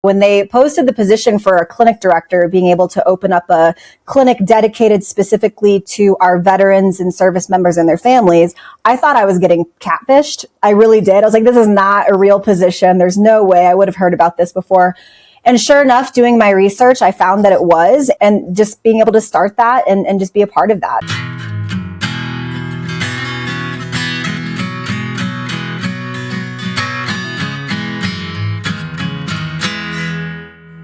When they posted the position for a clinic director, being able to open up a clinic dedicated specifically to our veterans and service members and their families, I thought I was getting catfished. I really did. I was like, this is not a real position. There's no way I would have heard about this before. And sure enough, doing my research, I found that it was, and just being able to start that and just be a part of that.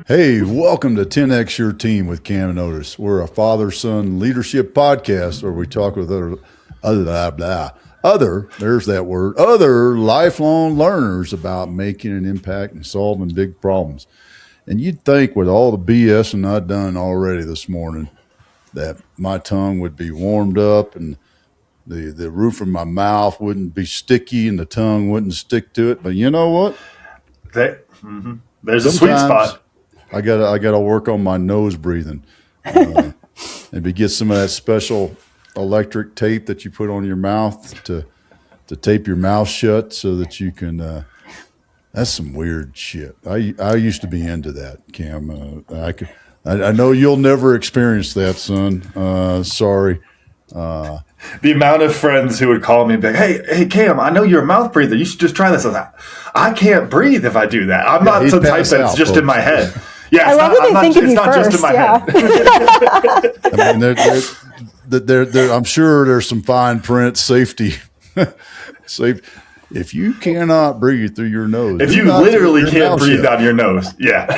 Hey, welcome to 10X Your Team with Cam and Otis. We're a father-son leadership podcast where we talk with other lifelong learners about making an impact and solving big problems. And you'd think with all the BSing I've done already this morning that my tongue would be warmed up and the roof of my mouth wouldn't be sticky and the tongue wouldn't stick to it. But you know what? There's a sweet spot. I gotta work on my nose breathing. Maybe get some of that special electric tape that you put on your mouth to tape your mouth shut so that you can. That's some weird shit. I used to be into that, Cam. I know you'll never experience that, son. Sorry. The amount of friends who would call me and be like, hey, Cam, I know you're a mouth breather. You should just try this. I can't breathe if I do that. I'm not the type that it's just in my head. Yeah, I love that they think of you first. Just in my head. I mean, I'm sure there's some fine print safety. If you cannot breathe through your nose, if you literally can't breathe out your nose, yeah.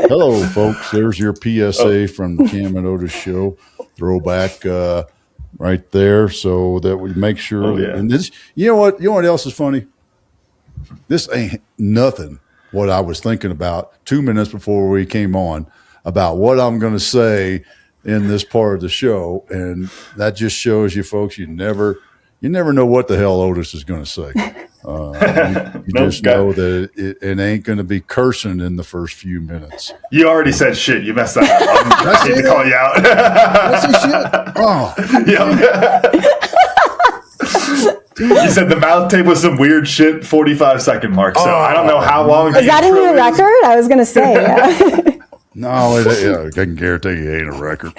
Hello, folks. There's your PSA from the Cam and Otis show. Throwback right there, so that we make sure. Oh, yeah. And this, you know what else is funny? This ain't nothing. What I was thinking about 2 minutes before we came on about what I'm going to say in this part of the show, and that just shows you, folks, you never know what the hell Otis is going to say. You just know that it ain't going to be cursing in the first few minutes. You already said shit. You messed that up. I need to call you out. That's shit. Oh. You said the mouth tape was some weird shit 45-second mark. So I don't know how long. Is that a new record? I was going to say, yeah. No, I can guarantee you it ain't a record.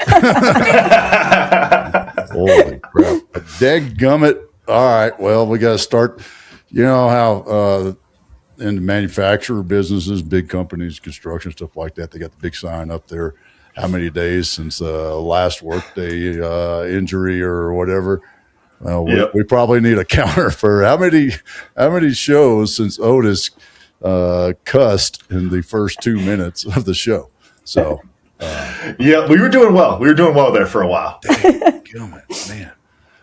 Holy crap. Dadgummit. All right. Well, we got to start. You know how in the manufacturer businesses, big companies, construction, stuff like that, they got the big sign up there. How many days since last workday injury or whatever? Well, yep. we probably need a counter for how many shows since Otis cussed in the first 2 minutes of the show. So, yeah, we were doing well. We were doing well there for a while. Damn, man.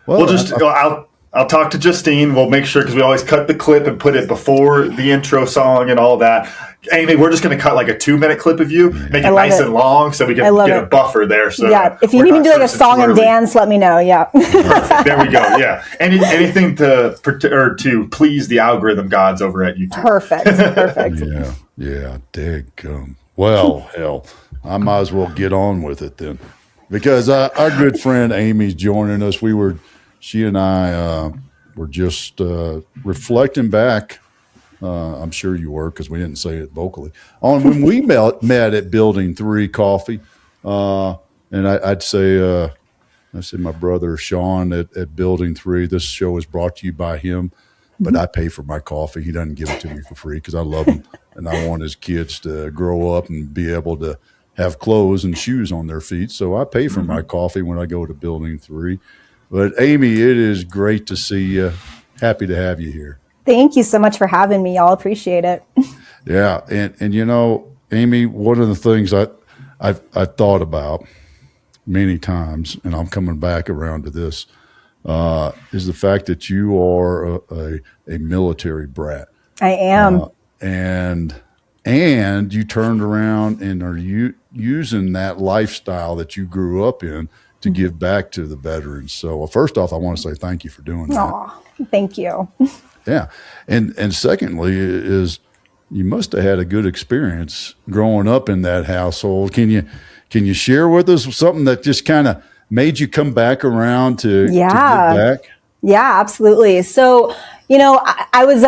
Well, I'll talk to Justine. We'll make sure, because we always cut the clip and put it before the intro song and all that. Amy, we're just going to cut like a 2-minute clip of you, make it nice and long so we can get a buffer there. So yeah, if you need me to do like a song and dance, let me know. Yeah. Perfect. There we go. Yeah. Anything to please the algorithm gods over at YouTube. Perfect. Yeah. Daggum. Well, hell, I might as well get on with it then, because our good friend Amy's joining us. She and I were just reflecting back. I'm sure you were, because we didn't say it vocally, on when we met at Building 3 Coffee. And I'd say my brother Sean at Building 3. This show is brought to you by him, but I pay for my coffee. He doesn't give it to me for free because I love him, and I want his kids to grow up and be able to have clothes and shoes on their feet. So I pay for my coffee when I go to Building 3. But Amy, it is great to see you. Happy to have you here. Thank you so much for having me. Y'all appreciate it. Yeah, and you know, Amy, one of the things I've thought about many times, and I'm coming back around to this, is the fact that you are a military brat. I am. And you turned around and are using that lifestyle that you grew up in to give back to the veterans. So first off, I want to say thank you for doing that. Aw, thank you. Yeah. And secondly is you must have had a good experience growing up in that household. Can you share with us something that just kind of made you come back around to give back? Yeah, absolutely. So, you know, I was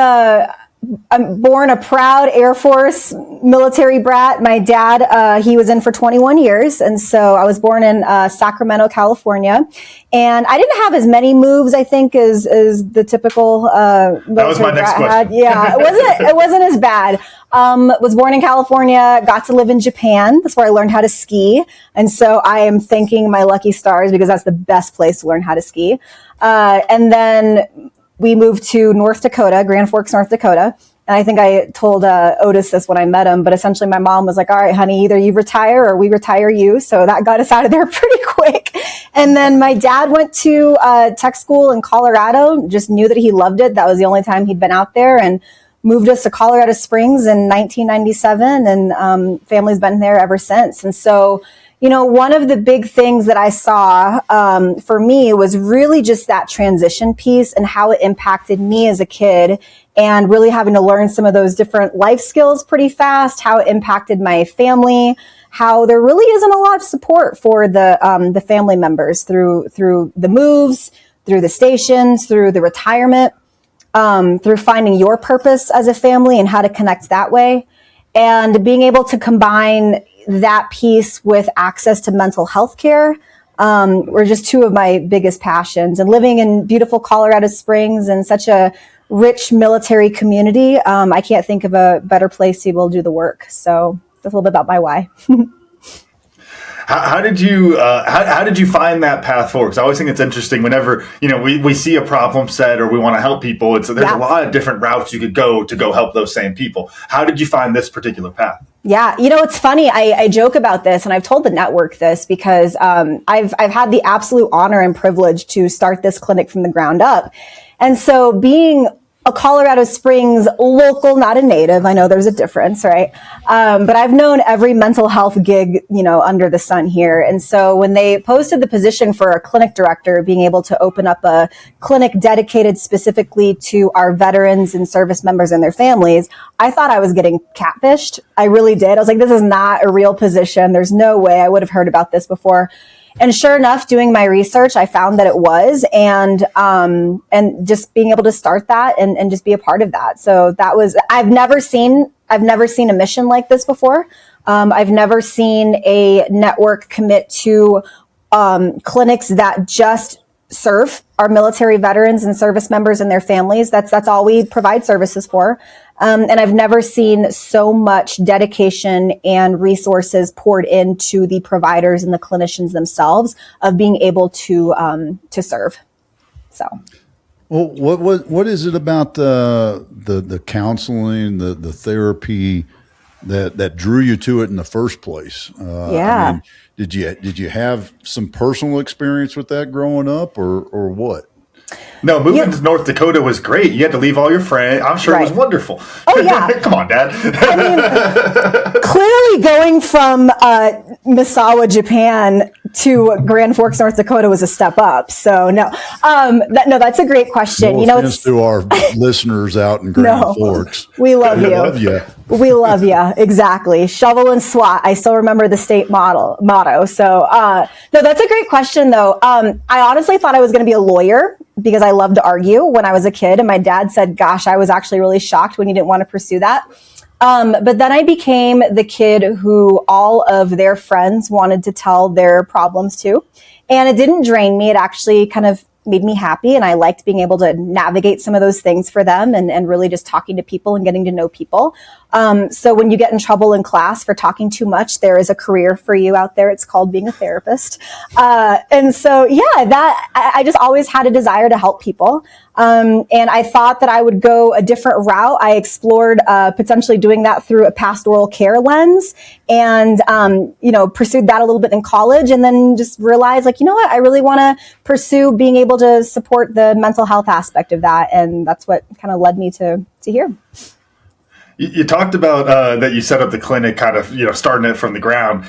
I'm born a proud Air Force military brat. My dad, he was in for 21 years. And so I was born in Sacramento, California. And I didn't have as many moves, I think, as the typical military that was my next question. had. Yeah, it wasn't as bad. Was born in California, got to live in Japan. That's where I learned how to ski. And so I am thanking my lucky stars because that's the best place to learn how to ski. And then we moved to North Dakota, Grand Forks, North Dakota. And I think I told Otis this when I met him, but essentially my mom was like, all right, honey, either you retire or we retire you. So that got us out of there pretty quick. And then my dad went to tech school in Colorado, just knew that he loved it. That was the only time he'd been out there, and moved us to Colorado Springs in 1997. And family's been there ever since. And so, you know, one of the big things that I saw for me was really just that transition piece and how it impacted me as a kid, and really having to learn some of those different life skills pretty fast, how it impacted my family, how there really isn't a lot of support for the family members through the moves, through the stations, through the retirement, through finding your purpose as a family and how to connect that way. And being able to combine that piece with access to mental health care were just two of my biggest passions. And living in beautiful Colorado Springs and such a rich military community, I can't think of a better place to be able to do the work. So that's a little bit about my why. How did you find that path forward? Because I always think it's interesting whenever, you know, we see a problem set or we want to help people. There's a lot of different routes you could go to help those same people. How did you find this particular path? Yeah, you know, it's funny. I joke about this, and I've told the network this because I've had the absolute honor and privilege to start this clinic from the ground up. And so being a Colorado Springs local, not a native. I know there's a difference, right? But I've known every mental health gig, you know, under the sun here. And so when they posted the position for a clinic director, being able to open up a clinic dedicated specifically to our veterans and service members and their families, I thought I was getting catfished. I really did. I was like, this is not a real position. There's no way I would have heard about this before. And sure enough, doing my research, I found that it was, and just being able to start that and just be a part of that. So that was, I've never seen a mission like this before. I've never seen a network commit to clinics that just serve our military veterans and service members and their families. That's all we provide services for. And I've never seen so much dedication and resources poured into the providers and the clinicians themselves of being able to serve. So, well, what is it about the counseling, the therapy that drew you to it in the first place? I mean, did you have some personal experience with that growing up, or what? No, moving to North Dakota was great. You had to leave all your friends. I'm sure it was wonderful. Oh, yeah. Come on, Dad. I mean, clearly going from Misawa, Japan to Grand Forks, North Dakota was a step up. So, no. That's a great question. No offense to our listeners out in Grand Forks. We love you. We love you. We love you. Exactly. Shovel and SWAT. I still remember the state motto. So, no, that's a great question, though. I honestly thought I was going to be a lawyer because I loved to argue when I was a kid. And my dad said, gosh, I was actually really shocked when you didn't want to pursue that. But then I became the kid who all of their friends wanted to tell their problems to. And it didn't drain me. It actually kind of made me happy. And I liked being able to navigate some of those things for them and really just talking to people and getting to know people. So when you get in trouble in class for talking too much, there is a career for you out there. It's called being a therapist. And so, I just always had a desire to help people. And I thought that I would go a different route. I explored potentially doing that through a pastoral care lens and, pursued that a little bit in college, and then just realized, like, you know what, I really want to pursue being able to support the mental health aspect of that. And that's what kind of led me to here. You talked about that you set up the clinic, kind of, starting it from the ground.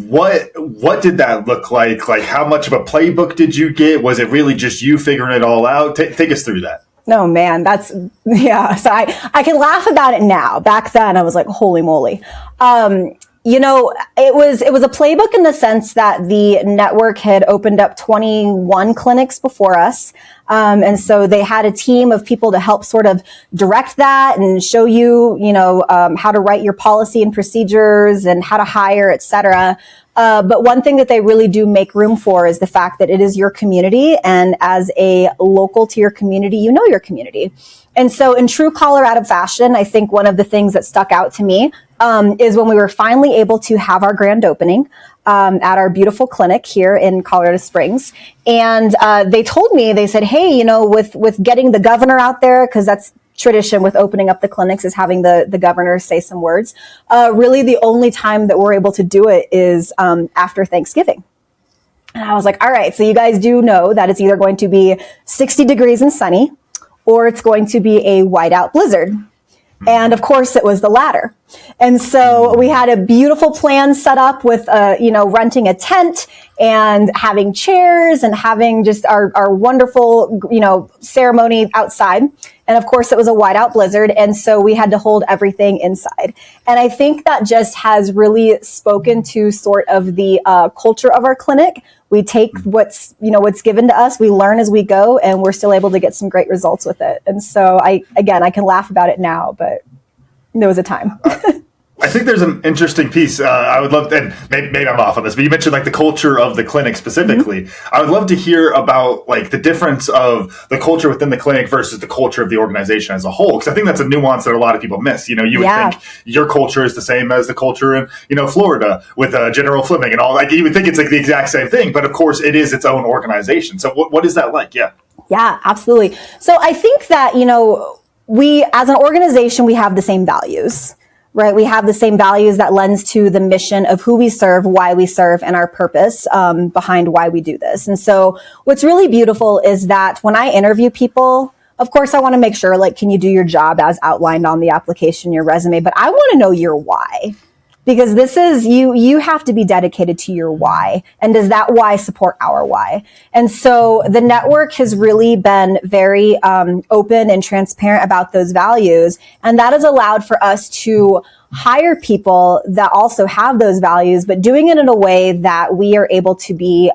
What did that look like? Like, how much of a playbook did you get? Was it really just you figuring it all out? Take us through that. No, man, So I can laugh about it now. Back then, I was like, holy moly. It was a playbook in the sense that the network had opened up 21 clinics before us. And so they had a team of people to help sort of direct that and show you, how to write your policy and procedures and how to hire, et cetera. But one thing that they really do make room for is the fact that it is your community. And as a local to your community, you know your community. And so in true Colorado fashion, I think one of the things that stuck out to me is when we were finally able to have our grand opening at our beautiful clinic here in Colorado Springs. And they told me, they said, hey, with getting the governor out there, because that's tradition with opening up the clinics, is having the governor say some words. Really, the only time that we're able to do it is after Thanksgiving. And I was like, all right, so you guys do know that it's either going to be 60 degrees and sunny, or it's going to be a whiteout blizzard. And of course, it was the latter. And so we had a beautiful plan set up with, renting a tent and having chairs and having just our wonderful, ceremony outside. And of course, it was a whiteout blizzard. And so we had to hold everything inside. And I think that just has really spoken to sort of the culture of our clinic. We take what's given to us, we learn as we go, and we're still able to get some great results with it. And so I can laugh about it now, but there was a time. I think there's an interesting piece. I would love, and maybe I'm off on this, but you mentioned like the culture of the clinic specifically. Mm-hmm. I would love to hear about like the difference of the culture within the clinic versus the culture of the organization as a whole. Because I think that's a nuance that a lot of people miss. You would think your culture is the same as the culture in, Florida with General Fleming and all. Like you would think it's like the exact same thing, but of course it is its own organization. So what is that like? Yeah. Yeah, absolutely. So I think that, we as an organization, we have the same values. Right. We have the same values that lends to the mission of who we serve, why we serve, and our purpose behind why we do this. And so what's really beautiful is that when I interview people, of course, I want to make sure, like, can you do your job as outlined on the application, your resume? But I want to know your why. Because this is, you have to be dedicated to your why. And does that why support our why? And so the network has really been very open and transparent about those values. And that has allowed for us to hire people that also have those values, but doing it in a way that we are able to be,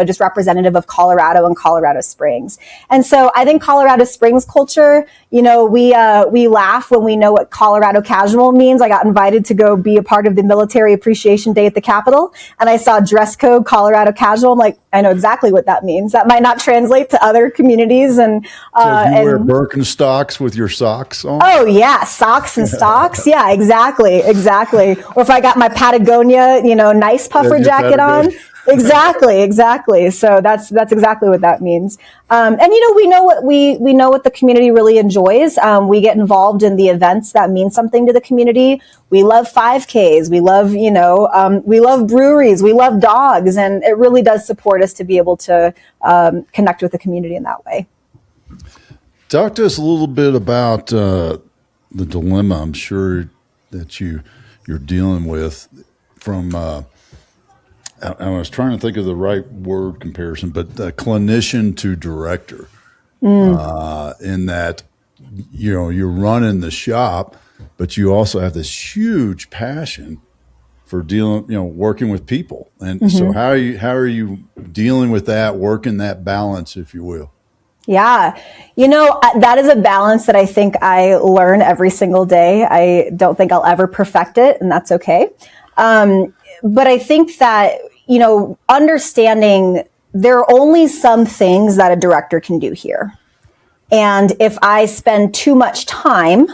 just representative of Colorado and Colorado Springs. And so I think Colorado Springs culture, we laugh when we know what Colorado casual means. I got invited to go be a part of the Military Appreciation Day at the Capitol, and I saw dress code Colorado casual. I'm like, I know exactly what that means. That might not translate to other communities. And so you wear Birkenstocks with your socks on? Oh yeah, socks and stocks. Yeah, exactly. Or if I got my Patagonia, nice puffer jacket on. Exactly. So that's exactly what that means. And we know what the community really enjoys. We get involved in the events that mean something to the community. We love 5Ks. We love, we love breweries. We love dogs, and it really does support us to be able to connect with the community in that way. Talk to us a little bit about the dilemma I'm sure that you're dealing with from. I was trying to think of the right word comparison, but clinician to director, in that, you're running the shop, but you also have this huge passion for working with people. And so how are you dealing with that, working that balance, if you will? Yeah. That is a balance that I think I learn every single day. I don't think I'll ever perfect it, and that's okay. But I think that, understanding there are only some things that a director can do here. And if I spend too much time,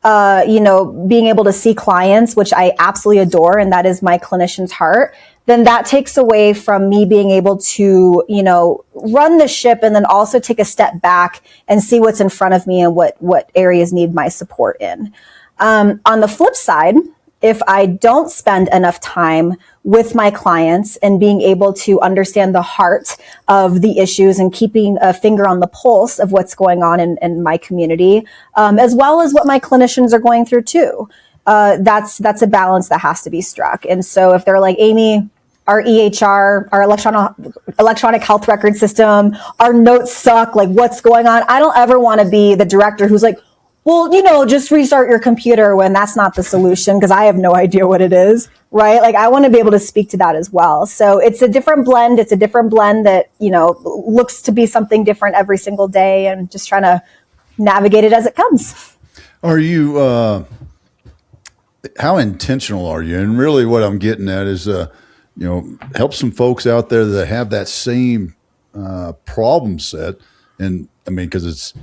being able to see clients, which I absolutely adore, and that is my clinician's heart, then that takes away from me being able to, run the ship and then also take a step back and see what's in front of me and what areas need my support in. On the flip side, if I don't spend enough time with my clients and being able to understand the heart of the issues and keeping a finger on the pulse of what's going on in my community, as well as what my clinicians are going through too, that's a balance that has to be struck. And so if they're like, Amy, our EHR, our electronic health record system, our notes suck, like what's going on? I don't ever want to be the director who's like, well, just restart your computer, when that's not the solution, because I have no idea what it is. right? Like I want to be able to speak to that as well. So it's a different blend. It's a different blend that, looks to be something different every single day, and just trying to navigate it as it comes. Are you, how intentional are you? And really what I'm getting at is, help some folks out there that have that same problem set. And I mean, because it's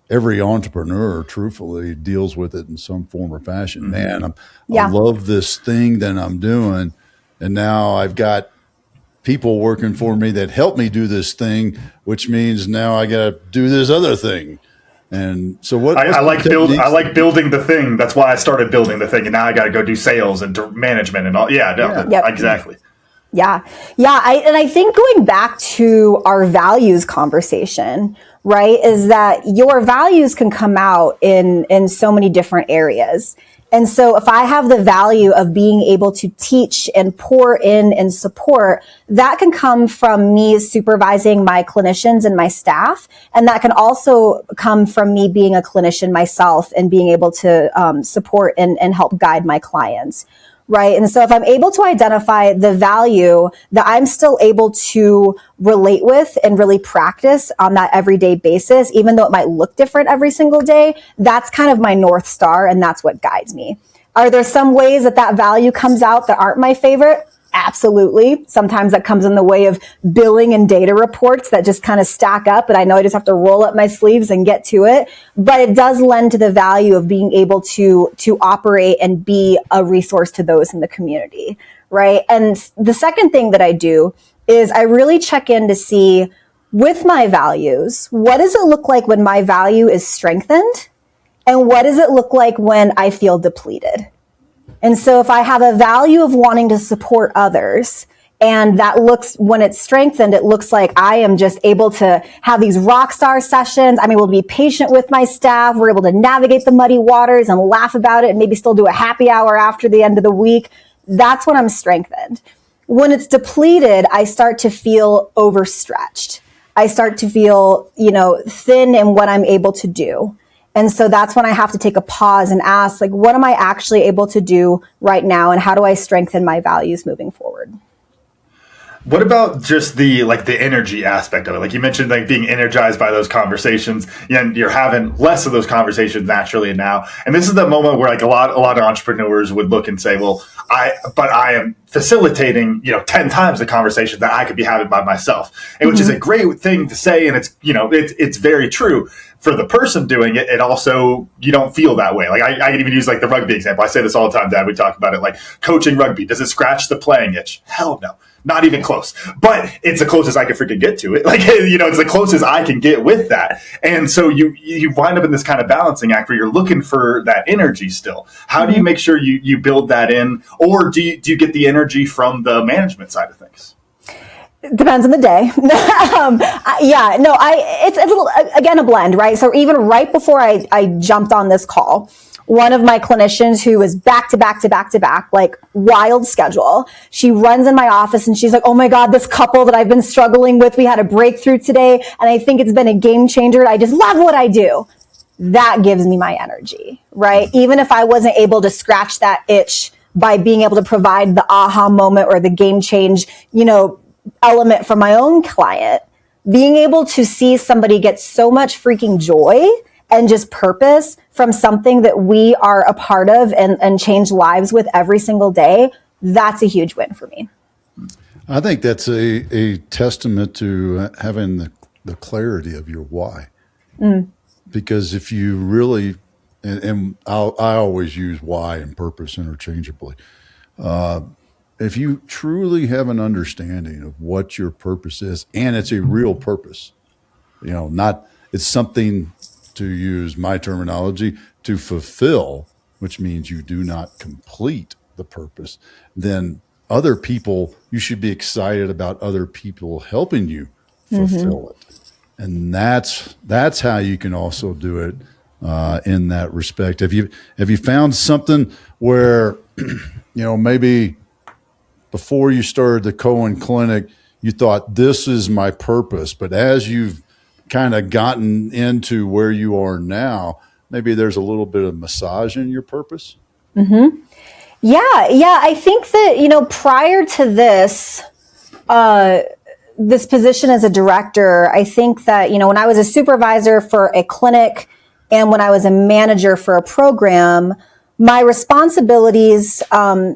every entrepreneur truthfully deals with it in some form or fashion. Man, I love this thing that I'm doing. And now I've got people working for me that help me do this thing, which means now I got to do this other thing. And so I like building the thing. That's why I started building the thing. And now I got to go do sales and management and all. Yeah, no, Yep. Exactly. Yeah. I think going back to our values conversation, right, is that your values can come out in so many different areas. And so if I have the value of being able to teach and pour in and support, that can come from me supervising my clinicians and my staff. And that can also come from me being a clinician myself and being able to support and help guide my clients. Right. And so if I'm able to identify the value that I'm still able to relate with and really practice on that everyday basis, even though it might look different every single day, that's kind of my North Star. And that's what guides me. Are there some ways that value comes out that aren't my favorite? Absolutely. Sometimes that comes in the way of billing and data reports that just kind of stack up, and I know I just have to roll up my sleeves and get to it. But it does lend to the value of being able to operate and be a resource to those in the community, right? And the second thing that I do is I really check in to see, with my values, what does it look like when my value is strengthened? And what does it look like when I feel depleted? And so if I have a value of wanting to support others, and that looks, when it's strengthened, it looks like I am just able to have these rock star sessions. I'm able to be patient with my staff. We're able to navigate the muddy waters and laugh about it and maybe still do a happy hour after the end of the week. That's when I'm strengthened. When it's depleted, I start to feel overstretched. I start to feel, thin in what I'm able to do. And so that's when I have to take a pause and ask, like, what am I actually able to do right now? And how do I strengthen my values moving forward? What about just the energy aspect of it? Like you mentioned, like being energized by those conversations, and you're having less of those conversations naturally now. And this is the moment where like a lot of entrepreneurs would look and say, well, I am facilitating, 10 times the conversation that I could be having by myself, and which is a great thing to say. And it's very true. For the person doing it, it also, you don't feel that way. Like I can even use like the rugby example. I say this all the time, Dad. We talk about it, like coaching rugby. Does it scratch the playing itch? Hell no. Not even close, but it's the closest I can freaking get to it. Like, it's the closest I can get with that. And so you wind up in this kind of balancing act where you're looking for that energy still. How do you make sure you build that in, or do you get the energy from the management side of things? It depends on the day. It's a little, again, a blend, right? So even right before I jumped on this call, one of my clinicians who was back to back, like wild schedule, she runs in my office and she's like, oh my God, this couple that I've been struggling with, we had a breakthrough today and I think it's been a game changer. I just love what I do. That gives me my energy, right? Even if I wasn't able to scratch that itch by being able to provide the aha moment or the game change, element for my own client, being able to see somebody get so much freaking joy and just purpose from something that we are a part of and change lives with every single day, that's a huge win for me. I think that's a testament to having the clarity of your why. Because if you really, and I always use why and purpose interchangeably. If you truly have an understanding of what your purpose is, and it's a real purpose, it's something, to use my terminology, to fulfill, which means you do not complete the purpose, then other people, you should be excited about other people helping you fulfill it. And that's how you can also do it in that respect. Have you found something where, maybe before you started the Cohen Clinic, you thought this is my purpose, but as you've kind of gotten into where you are now, maybe there's a little bit of massage in your purpose? Yeah. I think that, prior to this, this position as a director, I think that, when I was a supervisor for a clinic and when I was a manager for a program, my responsibilities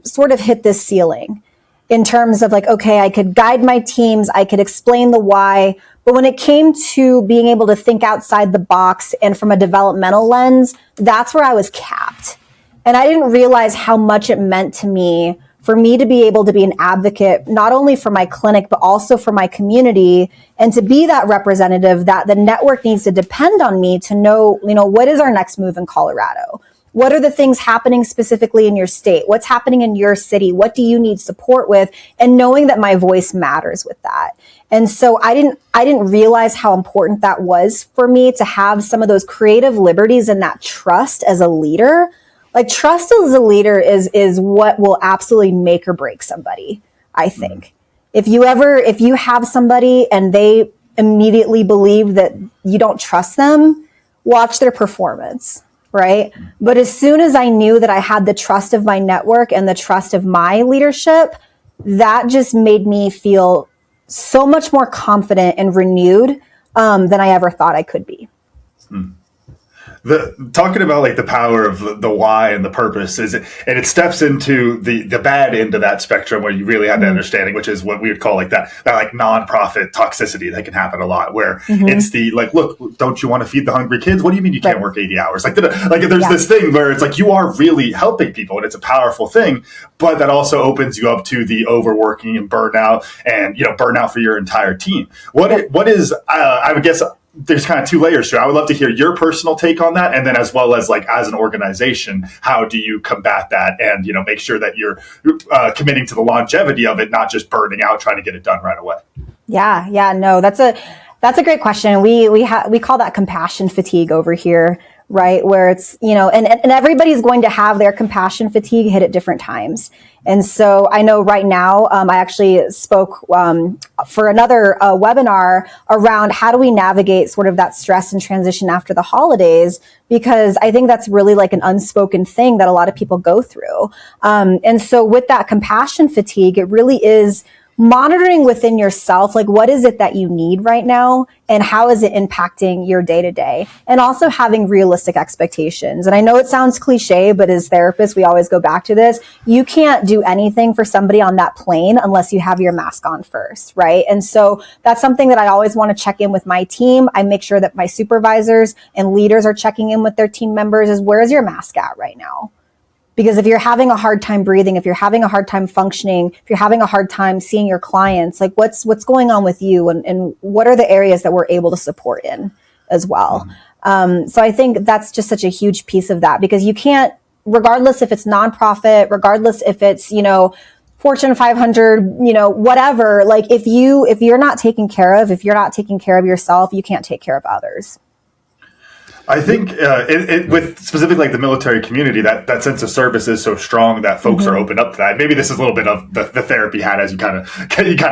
sort of hit this ceiling in terms of like, okay, I could guide my teams, I could explain the why, but when it came to being able to think outside the box and from a developmental lens, that's where I was capped. And I didn't realize how much it meant to me for me to be able to be an advocate, not only for my clinic, but also for my community, and to be that representative that the network needs to depend on me to know, what is our next move in Colorado? What are the things happening specifically in your state? What's happening in your city? What do you need support with? And knowing that my voice matters with that. And so I didn't realize how important that was for me to have some of those creative liberties and that trust as a leader. Like trust as a leader is what will absolutely make or break somebody, I think. Mm-hmm. If you have somebody and they immediately believe that you don't trust them, watch their performance, right? But as soon as I knew that I had the trust of my network and the trust of my leadership, that just made me feel so much more confident and renewed than I ever thought I could be. Talking about like the power of the why and the purpose and it steps into the bad end of that spectrum where you really have the understanding, which is what we would call like that like nonprofit toxicity that can happen a lot, where it's the like, look, don't you want to feed the hungry kids? What do you mean you can't work 80 hours? Like there's this thing where it's like you are really helping people and it's a powerful thing, but that also opens you up to the overworking and burnout and burnout for your entire team. What is I would guess there's kind of two layers to it. I would love to hear your personal take on that. And then as well as like as an organization, how do you combat that and, make sure that you're committing to the longevity of it, not just burning out, trying to get it done right away? Yeah. No, that's a great question. We call that compassion fatigue over here, right? Where it's, and everybody's going to have their compassion fatigue hit at different times. And so I know right now, I actually spoke for another webinar around how do we navigate sort of that stress and transition after the holidays, because I think that's really like an unspoken thing that a lot of people go through. And so with that compassion fatigue, it really is monitoring within yourself, like what is it that you need right now and how is it impacting your day to day, and also having realistic expectations. And I know it sounds cliche, but as therapists, we always go back to this. You can't do anything for somebody on that plane unless you have your mask on first, right? And so that's something that I always want to check in with my team. I make sure that my supervisors and leaders are checking in with their team members is where is your mask at right now? Because if you're having a hard time breathing, if you're having a hard time functioning, if you're having a hard time seeing your clients, like what's going on with you and what are the areas that we're able to support in as well. So I think that's just such a huge piece of that, because you can't, regardless if it's nonprofit, regardless if it's, Fortune 500, whatever, like if you're not taken care of, if you're not taking care of yourself, you can't take care of others. I think with specifically like the military community, that sense of service is so strong that folks are open up to that. Maybe this is a little bit of the therapy hat, as you kind of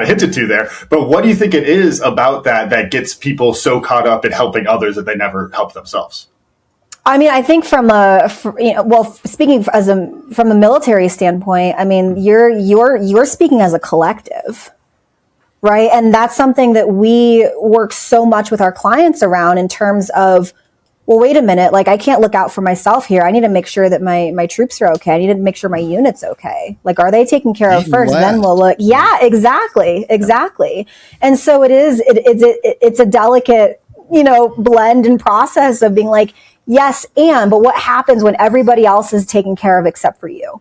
hinted to there. But what do you think it is about that gets people so caught up in helping others that they never help themselves? I mean, I think speaking from a military standpoint, I mean, you're speaking as a collective. Right. And that's something that we work so much with our clients around in terms of, well, wait a minute, like I can't look out for myself here. I need to make sure that my troops are okay. I need to make sure my unit's okay. Like, are they taken care of first? Then we'll look. Yeah, exactly. And so it's a delicate, blend and process of being like, yes, but what happens when everybody else is taken care of except for you?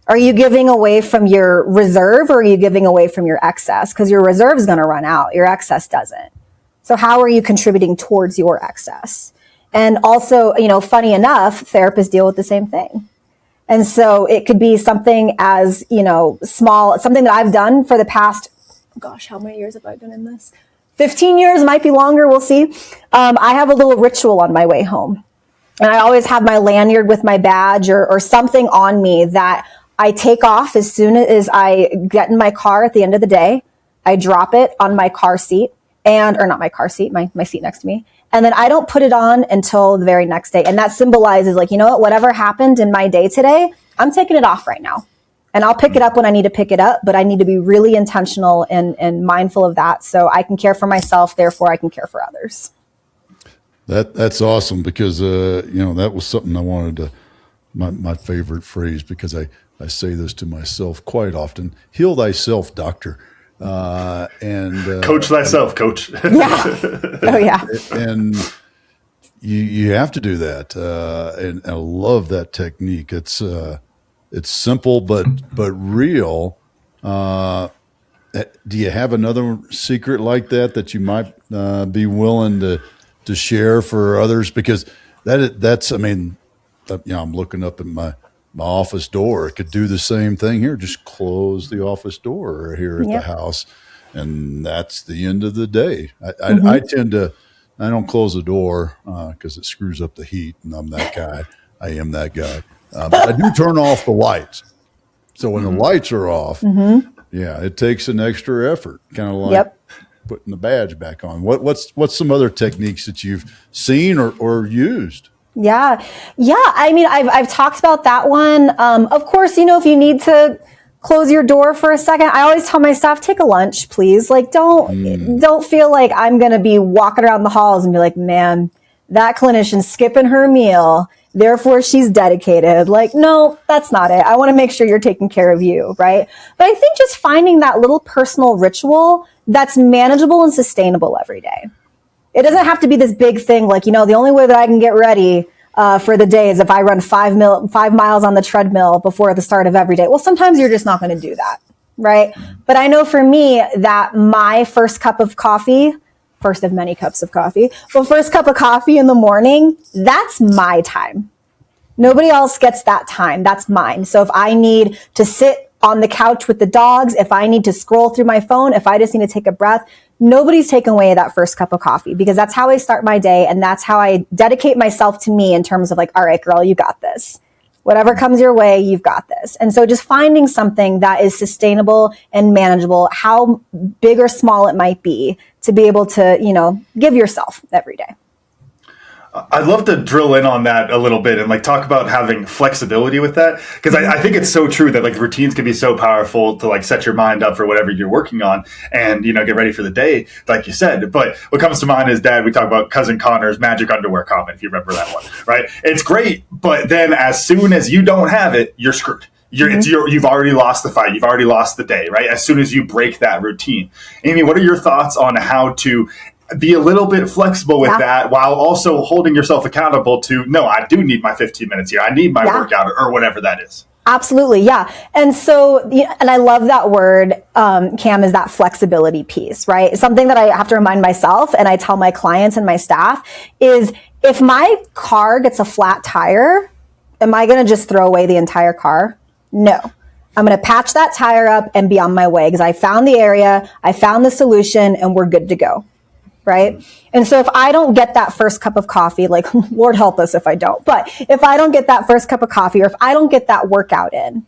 Are you giving away from your reserve or are you giving away from your excess? Because your reserve is going to run out. Your excess doesn't. So how are you contributing towards your excess? And also, funny enough, therapists deal with the same thing. And so it could be something as, small, something that I've done for the past, how many years have I been in this? 15 years, might be longer. We'll see. I have a little ritual on my way home. And I always have my lanyard with my badge or something on me that I take off as soon as I get in my car at the end of the day. I drop it on my car seat or not my car seat, my seat next to me. And then I don't put it on until the very next day. And that symbolizes like, you know what, whatever happened in my day today, I'm taking it off right now. And I'll pick it up when I need to pick it up, but I need to be really intentional and mindful of that so I can care for myself, therefore I can care for others. That's awesome because, that was something I wanted to, my favorite phrase, because I say this to myself quite often, heal thyself, doctor. Coach thyself, coach. Yeah. Oh yeah. And you have to do that. And I love that technique. It's simple, but real. Do you have another secret like that you might be willing to share for others? Because that's, I'm looking up at my office door. It could do the same thing here. Just close the office door here at the house. And that's the end of the day. I tend to, I don't close the door because it screws up the heat, and I'm that guy. I am that guy. But I do turn off the lights. So when the lights are off, it takes an extra effort, kind of like putting the badge back on. What's some other techniques that you've seen or used? Yeah. I mean, I've talked about that one. Of course, if you need to close your door for a second, I always tell my staff, take a lunch, please. Like, don't feel like I'm going to be walking around the halls and be like, man, that clinician's skipping her meal, therefore she's dedicated. Like, no, that's not it. I want to make sure you're taking care of you, right? But I think just finding that little personal ritual that's manageable and sustainable every day. It doesn't have to be this big thing. Like, the only way that I can get ready for the day is if I run 5 miles on the treadmill before the start of every day. Well, sometimes you're just not going to do that, right? But I know for me that my first cup of coffee, first of many cups of coffee, but first cup of coffee in the morning, that's my time. Nobody else gets that time. That's mine. So if I need to sit on the couch with the dogs, if I need to scroll through my phone, if I just need to take a breath, nobody's taking away that first cup of coffee, because that's how I start my day. And that's how I dedicate myself to me in terms of like, all right, girl, you got this. Whatever comes your way, you've got this. And so just finding something that is sustainable and manageable, how big or small it might be, to be able to, give yourself every day. I'd love to drill in on that a little bit and like talk about having flexibility with that, because I think it's so true that like routines can be so powerful to like set your mind up for whatever you're working on and get ready for the day, like you said. But what comes to mind is, Dad, we talk about Cousin Connor's magic underwear comment, if you remember that one, right? It's great, but then as soon as you don't have it, you're screwed. You've already lost the fight. You've already lost the day, right? As soon as you break that routine. Amy, what are your thoughts on how to be a little bit flexible with that while also holding yourself accountable to, no, I do need my 15 minutes here. I need my workout or whatever that is. Absolutely. Yeah. And so, and I love that word, Cam, is that flexibility piece, right? Something that I have to remind myself and I tell my clients and my staff is, if my car gets a flat tire, am I going to just throw away the entire car? No. I'm going to patch that tire up and be on my way, because I found the area, I found the solution, and we're good to go. Right? And so if I don't get that first cup of coffee, like, Lord help us if I don't, but if I don't get that first cup of coffee, or if I don't get that workout in,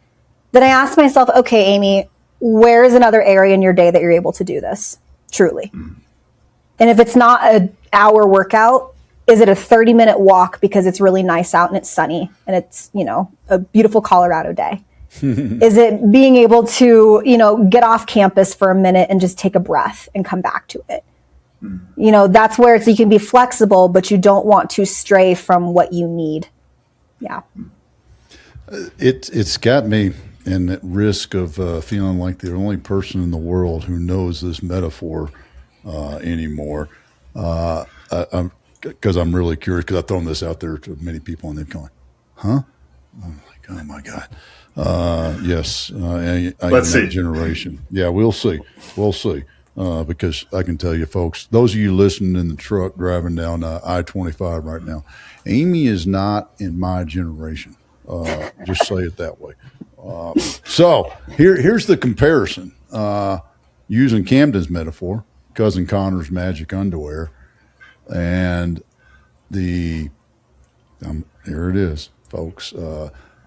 then I ask myself, okay, Amy, where is another area in your day that you're able to do this truly? And if it's not an hour workout, is it a 30-minute walk because it's really nice out and it's sunny and it's, a beautiful Colorado day? Is it being able to, get off campus for a minute and just take a breath and come back to it? That's where you can be flexible, but you don't want to stray from what you need. Yeah. It's got me in at risk of feeling like the only person in the world who knows this metaphor anymore. Because I'm really curious, because I've thrown this out there to many people and they're going, huh? I'm like, oh my God. Yes. Let's see. Generation. Yeah, we'll see. We'll see. Because I can tell you, folks, those of you listening in the truck driving down I-25 right now, Amy is not in my generation. Just say it that way. So here's the comparison. Using Camden's metaphor, Cousin Connor's magic underwear, and here it is, folks.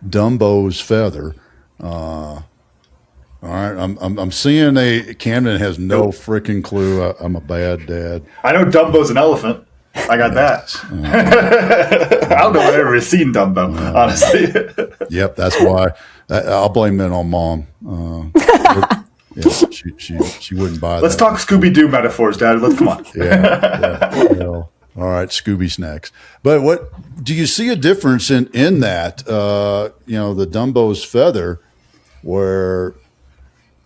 Dumbo's feather. All right, I'm seeing Camden has no freaking clue. I'm a bad dad. I know Dumbo's an elephant. I got that. I don't know if I've ever seen Dumbo, honestly. Yep, that's why. I'll blame that on Mom. She wouldn't buy that. Let's talk Scooby-Doo metaphors, Dad. Come on. Well, all right, Scooby snacks. But what do you see a difference in that? The Dumbo's feather, where,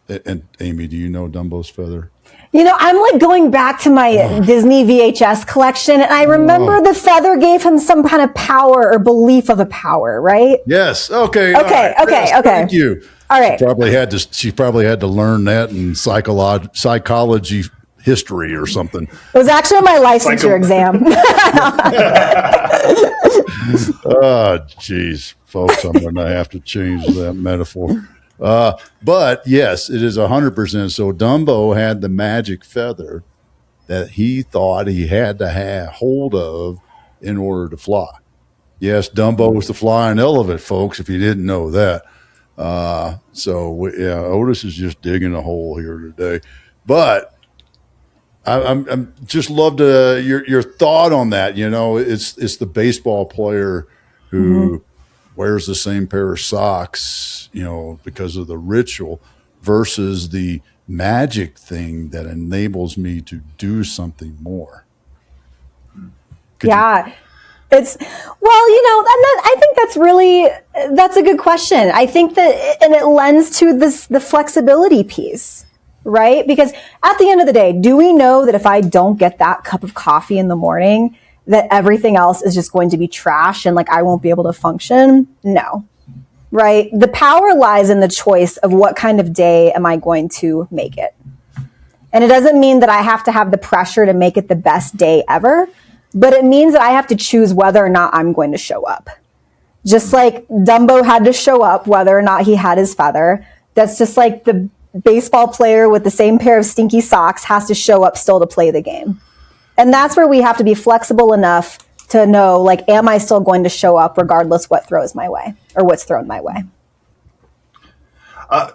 and Amy, do you know Dumbo's feather? I'm like going back to my Disney VHS collection, and I remember the feather gave him some kind of power or belief of a power, right? Yes. Okay. Okay. Thank you. All right. She probably had to learn that in psychology history or something. It was actually on my licensure exam. Oh, geez, folks, I'm going to have to change that metaphor. But yes, it is 100%. So Dumbo had the magic feather that he thought he had to have hold of in order to fly. Yes, Dumbo was the flying elephant, folks, if you didn't know that. Otis is just digging a hole here today. But I'm just loved your thought on that. It's the baseball player who wears the same pair of socks, because of the ritual, versus the magic thing that enables me to do something more. I think that's a good question. I think that, and it lends to the flexibility piece, right? Because at the end of the day, do we know that if I don't get that cup of coffee in the morning, that everything else is just going to be trash and like I won't be able to function? No. Right? The power lies in the choice of what kind of day am I going to make it. And it doesn't mean that I have to have the pressure to make it the best day ever, but it means that I have to choose whether or not I'm going to show up. Just like Dumbo had to show up whether or not he had his feather. That's just like the baseball player with the same pair of stinky socks has to show up still to play the game. And that's where we have to be flexible enough to know, like, am I still going to show up regardless what throws my way or what's thrown my way?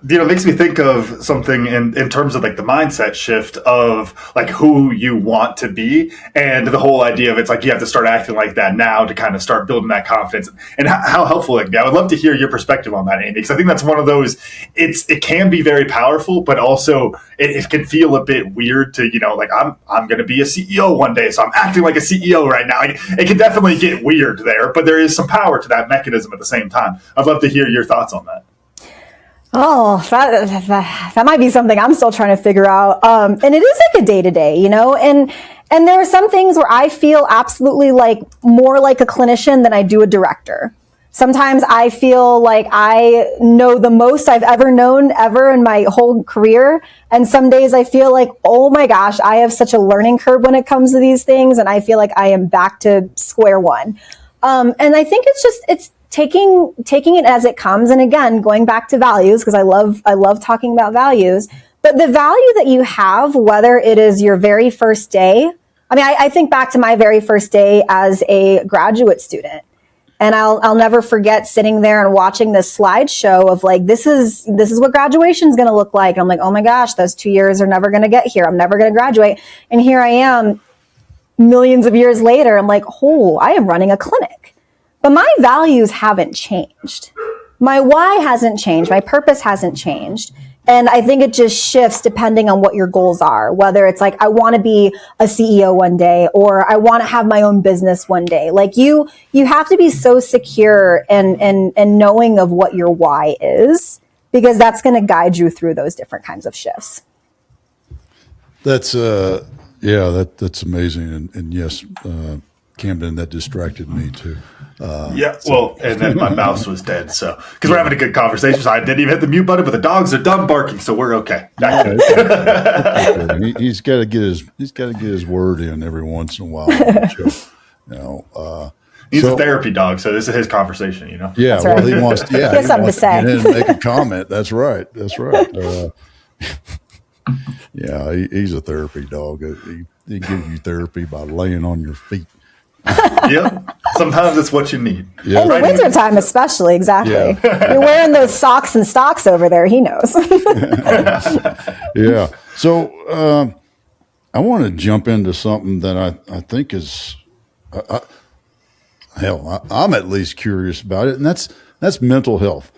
It makes me think of something in terms of like the mindset shift of like who you want to be, and the whole idea of it's like you have to start acting like that now to kind of start building that confidence, and how helpful it can be. I would love to hear your perspective on that, Amy, because I think that's one of those. It can be very powerful, but also it can feel a bit weird to like I'm going to be a CEO one day, so I'm acting like a CEO right now. It can definitely get weird there, but there is some power to that mechanism at the same time. I'd love to hear your thoughts on that. Oh, that might be something I'm still trying to figure out. And it is like a day-to-day, and there are some things where I feel absolutely like more like a clinician than I do a director. Sometimes I feel like I know the most I've ever known ever in my whole career. And some days I feel like, oh my gosh, I have such a learning curve when it comes to these things. And I feel like I am back to square one. And I think it's taking it as it comes. And again, going back to values, because I love talking about values, but the value that you have, whether it is your very first day. I mean, I think back to my very first day as a graduate student, and I'll never forget sitting there and watching this slideshow of like, this is what graduation is going to look like. And I'm like, oh my gosh, those 2 years are never going to get here. I'm never going to graduate. And here I am millions of years later. I'm like, oh, I am running a clinic. But my values haven't changed. My why hasn't changed. My purpose hasn't changed. And I think it just shifts depending on what your goals are. Whether it's like, I want to be a CEO one day, or I want to have my own business one day. Like you have to be so secure and knowing of what your why is, because that's going to guide you through those different kinds of shifts. That's that's amazing. And yes, Camden, that distracted me too. And then my mouse was dead. So, because we're having a good conversation, so I didn't even hit the mute button, but the dogs are done barking, so we're okay. He's got to get his word in every once in a while. He's a therapy dog, so this is his conversation. Yeah, that's right. He wants to something to say. Get in and make a comment. That's right. He's a therapy dog. He gives you therapy by laying on your feet. Yep. Sometimes it's what you need. Yep. In the wintertime especially, exactly. Yeah. You're wearing those socks and stocks over there, he knows. Yeah. So I want to jump into something that I think is hell, I'm at least curious about it, and that's mental health,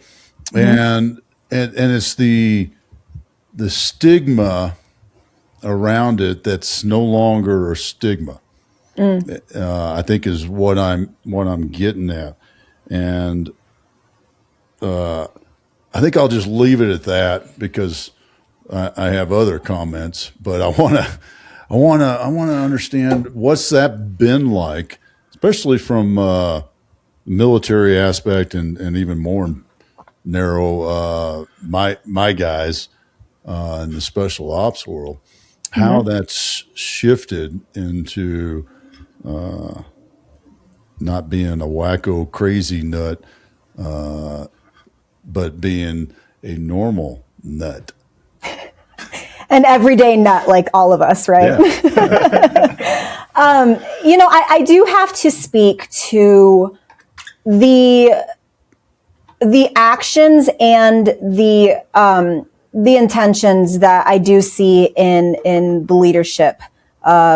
and it's the stigma around it that's no longer a stigma. I think is what I'm getting at, and I think I'll just leave it at that because I have other comments, but I want to understand what's that been like, especially from military aspect and even more narrow my guys in the special ops world, how that's shifted into not being a wacko crazy nut, but being a normal nut. An everyday nut like all of us, right? Yeah. I do have to speak to the actions and the intentions that I do see in the leadership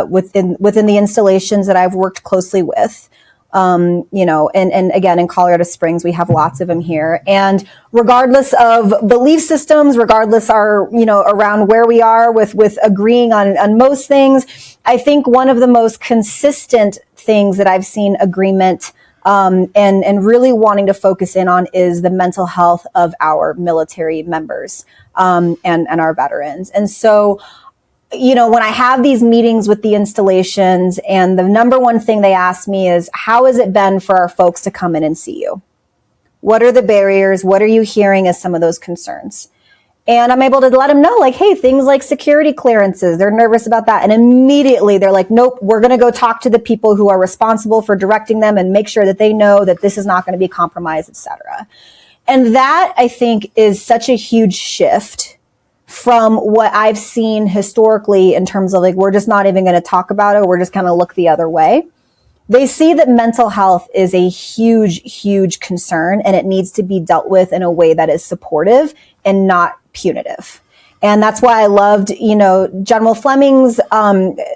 within the installations that I've worked closely with. And again, in Colorado Springs, we have lots of them here. And regardless of belief systems, regardless around where we are with agreeing on most things, I think one of the most consistent things that I've seen agreement and really wanting to focus in on is the mental health of our military members and our veterans. And so, when I have these meetings with the installations, and the number one thing they ask me is, how has it been for our folks to come in and see you? What are the barriers? What are you hearing as some of those concerns? And I'm able to let them know, like, hey, things like security clearances, they're nervous about that. And immediately they're like, nope, we're going to go talk to the people who are responsible for directing them and make sure that they know that this is not going to be compromised, et cetera. And that, I think, is such a huge shift from what I've seen historically in terms of like, we're just not even going to talk about it. We're just going to look the other way. They see that mental health is a huge, huge concern, and it needs to be dealt with in a way that is supportive and not punitive. And that's why I loved, General Fleming's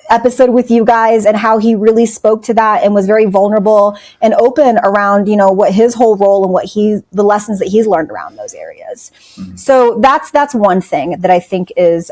episode with you guys and how he really spoke to that and was very vulnerable and open around, what his whole role and the lessons that he's learned around those areas. Mm-hmm. So that's one thing that I think is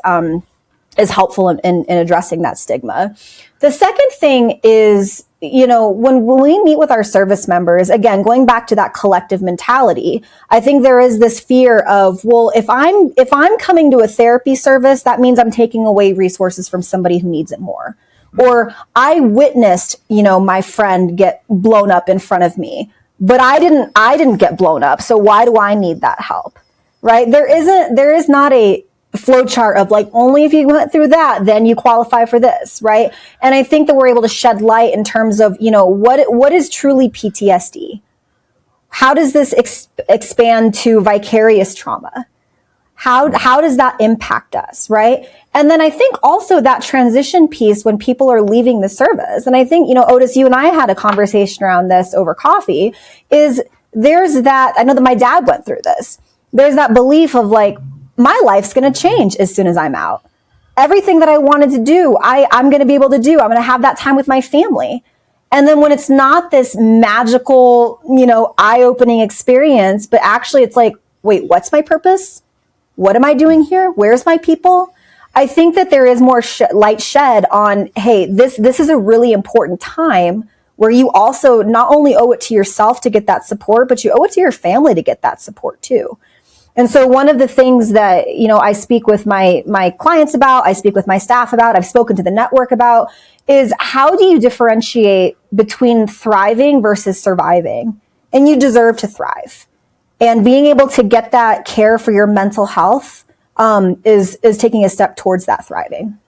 helpful in addressing that stigma. The second thing is, when we meet with our service members, again, going back to that collective mentality, I think there is this fear of, well, if I'm coming to a therapy service, that means I'm taking away resources from somebody who needs it more. Or I witnessed, my friend get blown up in front of me, but I didn't get blown up. So why do I need that help? Right? There is not a flow chart of like, only if you went through that, then you qualify for this, right? And I think that we're able to shed light in terms of, what is truly PTSD? How does this expand to vicarious trauma? How does that impact us, right? And then I think also that transition piece when people are leaving the service, and I think, Otis, you and I had a conversation around this over coffee, is there's that, I know that my dad went through this. There's that belief of like, my life's going to change as soon as I'm out. Everything that I wanted to do, I'm going to be able to do. I'm going to have that time with my family. And then when it's not this magical, eye-opening experience, but actually it's like, wait, what's my purpose? What am I doing here? Where's my people? I think that there is more light shed on, hey, this is a really important time where you also not only owe it to yourself to get that support, but you owe it to your family to get that support too. And so one of the things that, I speak with my clients about, I speak with my staff about, I've spoken to the network about, is how do you differentiate between thriving versus surviving? And you deserve to thrive. And being able to get that care for your mental health is taking a step towards that thriving.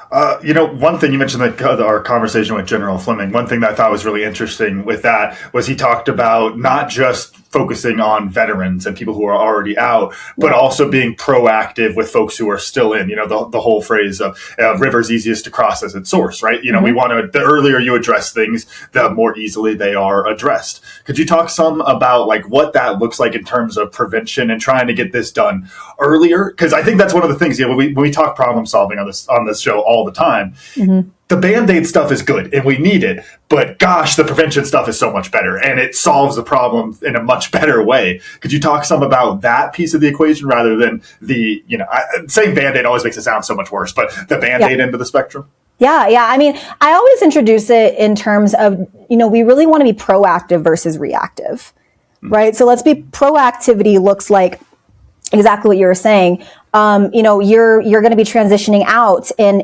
One thing you mentioned, our conversation with General Fleming, one thing that I thought was really interesting with that was he talked about not just focusing on veterans and people who are already out, but also being proactive with folks who are still in, the whole phrase of river's easiest to cross as its source, right? We want to, the earlier you address things, the more easily they are addressed. Could you talk some about like what that looks like in terms of prevention and trying to get this done earlier? Because I think that's one of the things, when we talk problem solving on this show all all the time. The Band-Aid stuff is good and we need it, but gosh, the prevention stuff is so much better and it solves the problem in a much better way. Could you talk some about that piece of the equation rather than the, saying Band-Aid always makes it sound so much worse, but the Band-Aid end of the spectrum? Yeah. I mean, I always introduce it in terms of, we really want to be proactive versus reactive, right? So let's be proactivity looks like exactly what you were saying. You're going to be transitioning out in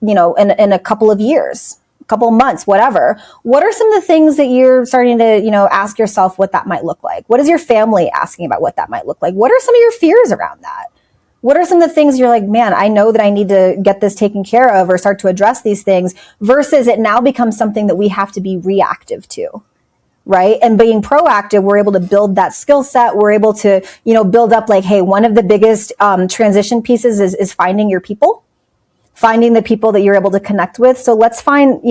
in a couple of years, a couple of months, whatever. What are some of the things that you're starting to, ask yourself what that might look like? What is your family asking about what that might look like? What are some of your fears around that? What are some of the things you're like, man, I know that I need to get this taken care of or start to address these things versus it now becomes something that we have to be reactive to. Right. And being proactive, we're able to build that skill set. We're able to, build up like, hey, one of the biggest transition pieces is finding your people, finding the people that you're able to connect with. So let's find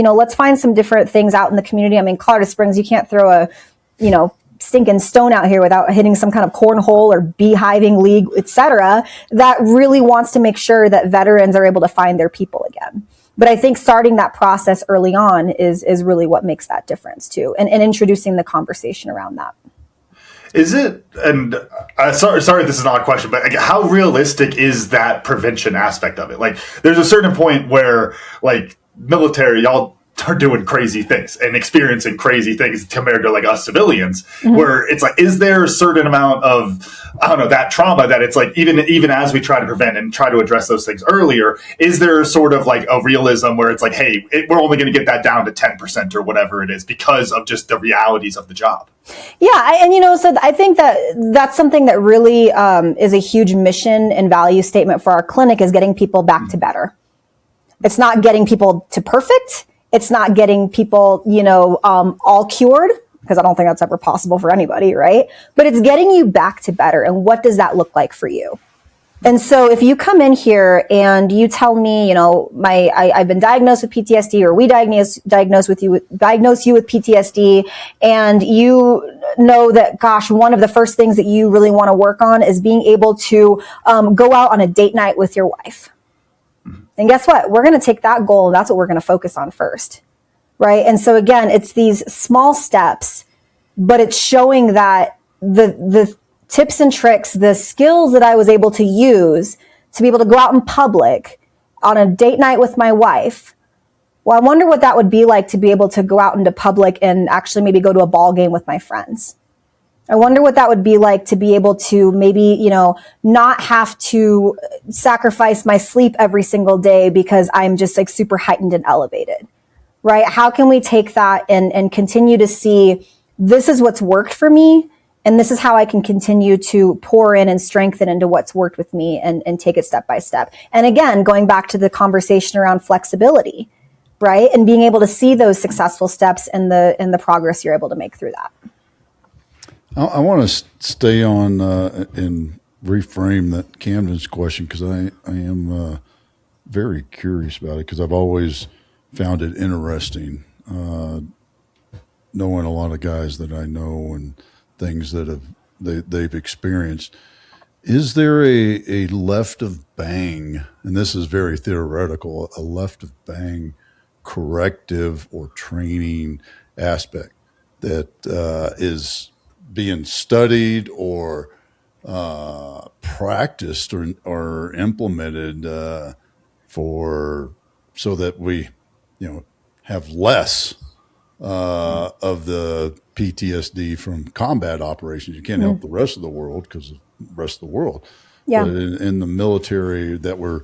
some different things out in the community. I mean, Colorado Springs, you can't throw a, stinking stone out here without hitting some kind of cornhole or beehiving league, et cetera, that really wants to make sure that veterans are able to find their people again. But I think starting that process early on is really what makes that difference too, and introducing the conversation around that. Is it, and sorry, this is not a question, but how realistic is that prevention aspect of it? Like, there's a certain point where, like, military, y'all are doing crazy things and experiencing crazy things compared to like us civilians, where it's like, is there a certain amount of, that trauma that it's like, even as we try to prevent and try to address those things earlier, is there sort of like a realism where it's like, hey, we're only going to get that down to 10% or whatever it is because of just the realities of the job? Yeah. So I think that's something that really is a huge mission and value statement for our clinic is getting people back to better. It's not getting people to perfect. It's not getting people, all cured, because I don't think that's ever possible for anybody, right? But it's getting you back to better. And what does that look like for you? And so if you come in here and you tell me, I've been diagnosed with PTSD, or we diagnose you with PTSD, and you know that, gosh, one of the first things that you really want to work on is being able to go out on a date night with your wife. And guess what? We're going to take that goal and that's what we're going to focus on first, right? And so again, it's these small steps, but it's showing that the tips and tricks, the skills that I was able to use to be able to go out in public on a date night with my wife. Well, I wonder what that would be like to be able to go out into public and actually maybe go to a ball game with my friends. I wonder what that would be like to be able to maybe, not have to sacrifice my sleep every single day because I'm just like super heightened and elevated, right? How can we take that and continue to see this is what's worked for me, and this is how I can continue to pour in and strengthen into what's worked with me and take it step by step. And again, going back to the conversation around flexibility, right? And being able to see those successful steps and the progress you're able to make through that. I want to stay on and reframe that Camden's question, because I am very curious about it, because I've always found it interesting knowing a lot of guys that I know and things that they've experienced. Is there a left of bang, and this is very theoretical, a left of bang corrective or training aspect that is being studied or practiced or implemented so that we, have less of the PTSD from combat operations? You can't help the rest of the world because of the rest of the world. Yeah. But in the military, that we're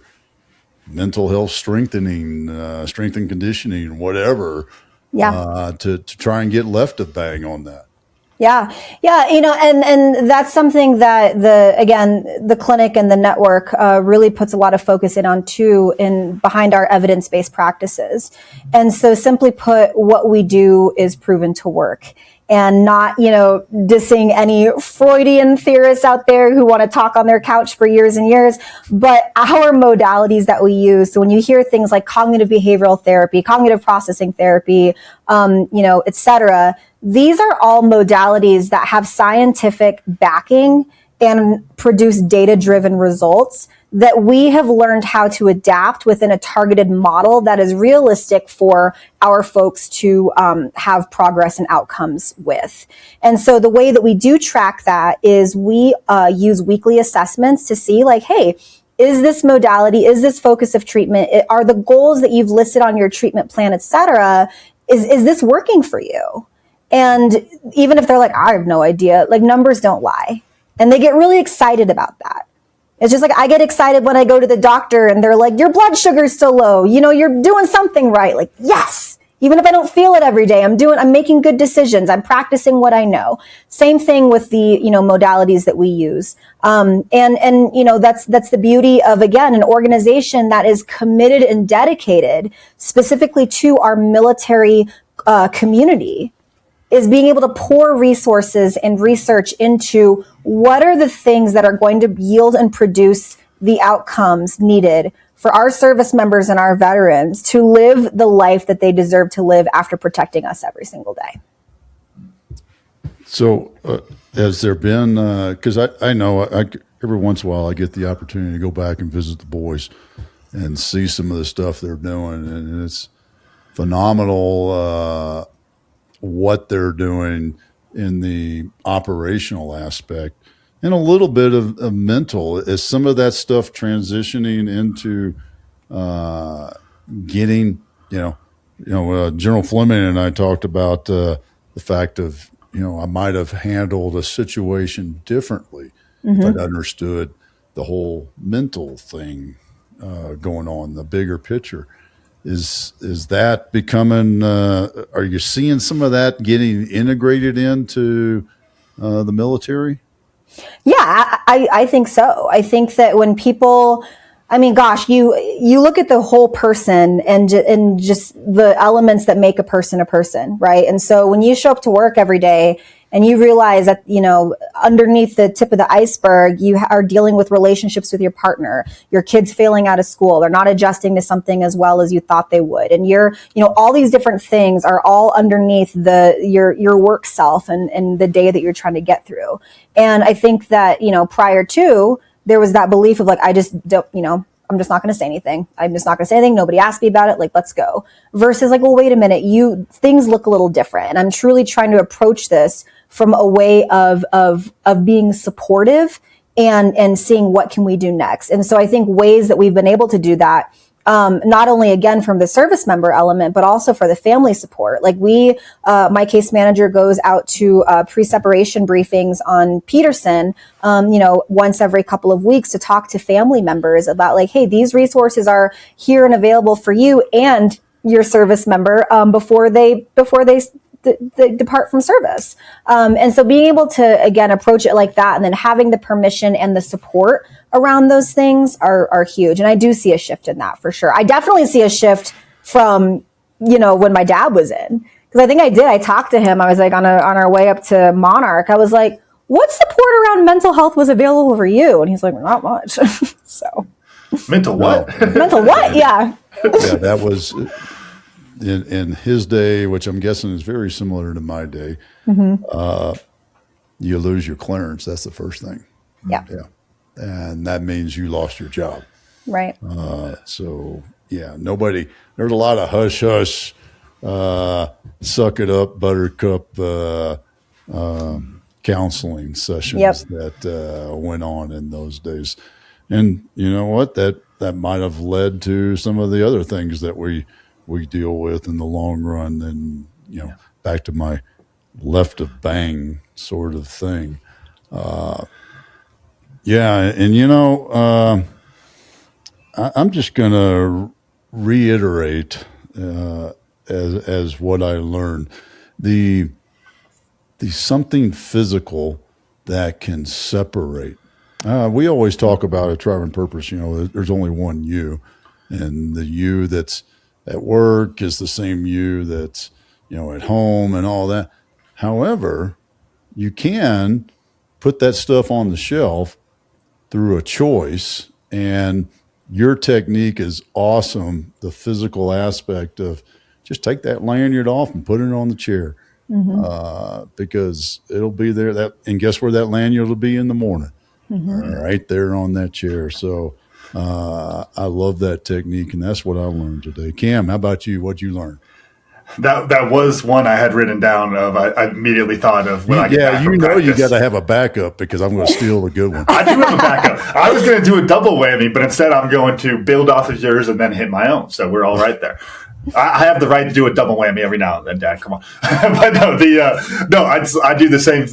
mental health strengthening, strength and conditioning, whatever, to try and get left of bang on that. Yeah. And that's something that the clinic and the network really puts a lot of focus in on too, behind our evidence-based practices. And so simply put, what we do is proven to work. And not, dissing any Freudian theorists out there who want to talk on their couch for years and years, but our modalities that we use. So when you hear things like cognitive behavioral therapy, cognitive processing therapy, et cetera, these are all modalities that have scientific backing and produce data-driven results that we have learned how to adapt within a targeted model that is realistic for our folks to have progress and outcomes with. And so the way that we do track that is we use weekly assessments to see like, hey, is this modality, is this focus of treatment, are the goals that you've listed on your treatment plan, et cetera, is this working for you? And even if they're like, I have no idea, like numbers don't lie. And they get really excited about that. It's just like I get excited when I go to the doctor and they're like, your blood sugar's still low. You know, you're doing something right. Like, yes, even if I don't feel it every day, I'm making good decisions. I'm practicing what I know. Same thing with the, modalities that we use. And that's the beauty of, again, an organization that is committed and dedicated specifically to our military community, is being able to pour resources and research into what are the things that are going to yield and produce the outcomes needed for our service members and our veterans to live the life that they deserve to live after protecting us every single day. So has there been, because I know every once in a while I get the opportunity to go back and visit the boys and see some of the stuff they're doing, and it's phenomenal what they're doing in the operational aspect, and a little bit of mental. Is some of that stuff transitioning into getting, General Fleming and I talked about the fact of, I might have handled a situation differently if I'd understood the whole mental thing going on, the bigger picture. Is that becoming, are you seeing some of that getting integrated into the military? Yeah, I think so. I think that when people, you look at the whole person and just the elements that make a person, right? And so when you show up to work every day and you realize that, underneath the tip of the iceberg, you are dealing with relationships with your partner, your kids failing out of school, they're not adjusting to something as well as you thought they would. And all these different things are all underneath your work self and the day that you're trying to get through. And I think that, prior to, there was that belief of like, I just don't, I'm just not going to say anything. I'm just not going to say anything. Nobody asked me about it. Like, let's go. Versus like, well, wait a minute. Things look a little different. And I'm truly trying to approach this from a way of being supportive and seeing what can we do next. And so I think ways that we've been able to do that, not only again from the service member element, but also for the family support. Like my case manager goes out to pre-separation briefings on Peterson, once every couple of weeks to talk to family members about like, hey, these resources are here and available for you and your service member before they depart from service. And so being able to, again, approach it like that and then having the permission and the support around those things are huge. And I do see a shift in that for sure. I definitely see a shift from, when my dad was in. Because I think I talked to him. I was like on our way up to Monarch. I was like, what support around mental health was available for you? And he's like, not much. So. Mental what? Mental what? Yeah. Yeah, that was... In his day, which I'm guessing is very similar to my day, you lose your clearance. That's the first thing. Yeah. And that means you lost your job. Right. So, yeah, there's a lot of hush-hush, suck it up, buttercup counseling sessions that went on in those days. And you know what? That might have led to some of the other things that we deal with in the long run, and back to my left of bang sort of thing. And I'm just gonna reiterate as what I learned, the something physical that can separate. We always talk about a driving purpose. There's only one you, and the you that's at work is the same you that's, at home and all that. However, you can put that stuff on the shelf through a choice, and your technique is awesome. The physical aspect of just take that lanyard off and put it on the chair, because it'll be there. And guess where that lanyard will be in the morning? right there on that chair. So I love that technique, and that's what I learned today. Cam, how about you? What'd you learn? That was one I had written down of. I immediately thought of when I get back from practice. You got to have a backup because I'm going to steal the good one. I do have a backup. I was going to do a double whammy, but instead I'm going to build off of yours and then hit my own. So we're all right there. I have the right to do a double whammy every now and then, Dad. Come on. But no, I do the same.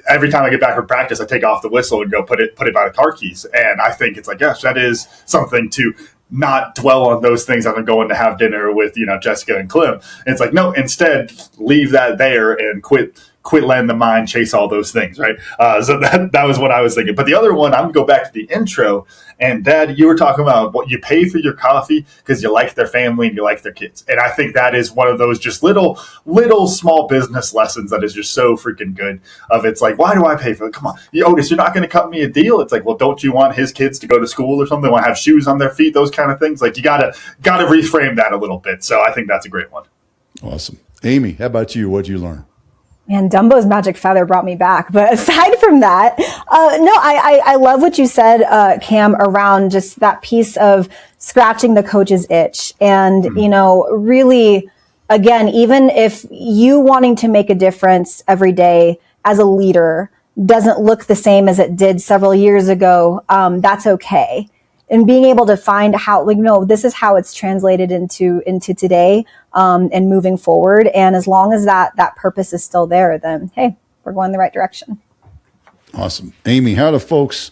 Every time I get back from practice, I take off the whistle and go put it by the car keys. And I think it's like, gosh, that is something to not dwell on those things as I'm going to have dinner with, Jessica and Clem. And it's like, no, instead leave that there and quit letting the mind chase all those things, right? So that was what I was thinking. But the other one, I'm going to go back to the intro. And Dad, you were talking about what you pay for your coffee because you like their family and you like their kids. And I think that is one of those just little small business lessons that is just so freaking good. It's like, why do I pay for it? Come on, Otis, you're not going to cut me a deal. It's like, well, don't you want his kids to go to school or something? Want to have shoes on their feet? Those kind of things. Like you gotta reframe that a little bit. So I think that's a great one. Awesome. Amy, how about you? What'd you learn? Man, Dumbo's magic feather brought me back. But aside from that, I love what you said, Cam, around just that piece of scratching the coach's itch. And, really, again, even if you wanting to make a difference every day as a leader doesn't look the same as it did several years ago, that's okay. And being able to find how, this is how it's translated into today, and moving forward. And as long as that purpose is still there, then, hey, we're going the right direction. Awesome. Amy, how do folks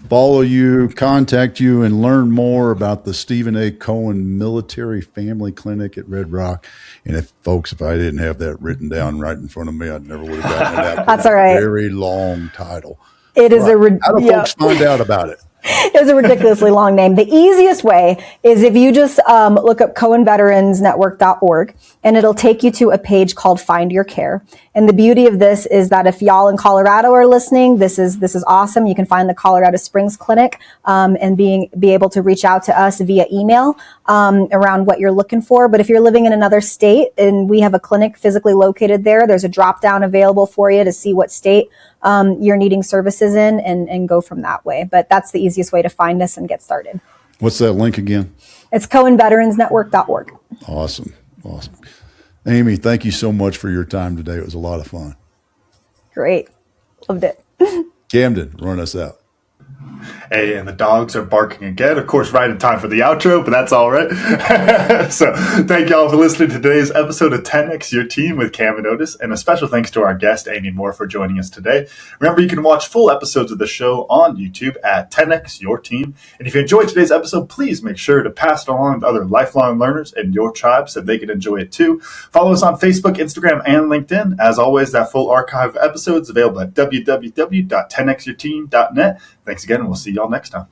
follow you, contact you, and learn more about the Stephen A. Cohen Military Family Clinic at Red Rock? And if I didn't have that written down right in front of me, I never would have gotten it out. That's all right. Very long title. It is how do folks find out about it? It was a ridiculously long name. The easiest way is if you just look up CohenVeteransNetwork.org, and it'll take you to a page called Find Your Care. And the beauty of this is that if y'all in Colorado are listening, this is awesome. You can find the Colorado Springs Clinic and be able to reach out to us via email around what you're looking for. But if you're living in another state and we have a clinic physically located there, there's a drop down available for you to see what state you're needing services in and go from that way. But that's the easiest way to find us and get started. What's that link again? It's CohenVeteransNetwork.org. Awesome. Amy, thank you so much for your time today. It was a lot of fun. Great. Loved it. Camden, run us out. Hey, and the dogs are barking again. Of course, right in time for the outro, but that's all right. So thank y'all for listening to today's episode of 10X Your Team with Cam and Otis. And a special thanks to our guest, Amy Moore, for joining us today. Remember, you can watch full episodes of the show on YouTube at 10X Your Team. And if you enjoyed today's episode, please make sure to pass it along to other lifelong learners in your tribe so they can enjoy it too. Follow us on Facebook, Instagram, and LinkedIn. As always, that full archive of episodes available at www.10xyourteam.net. Thanks again, and we'll see y'all next time.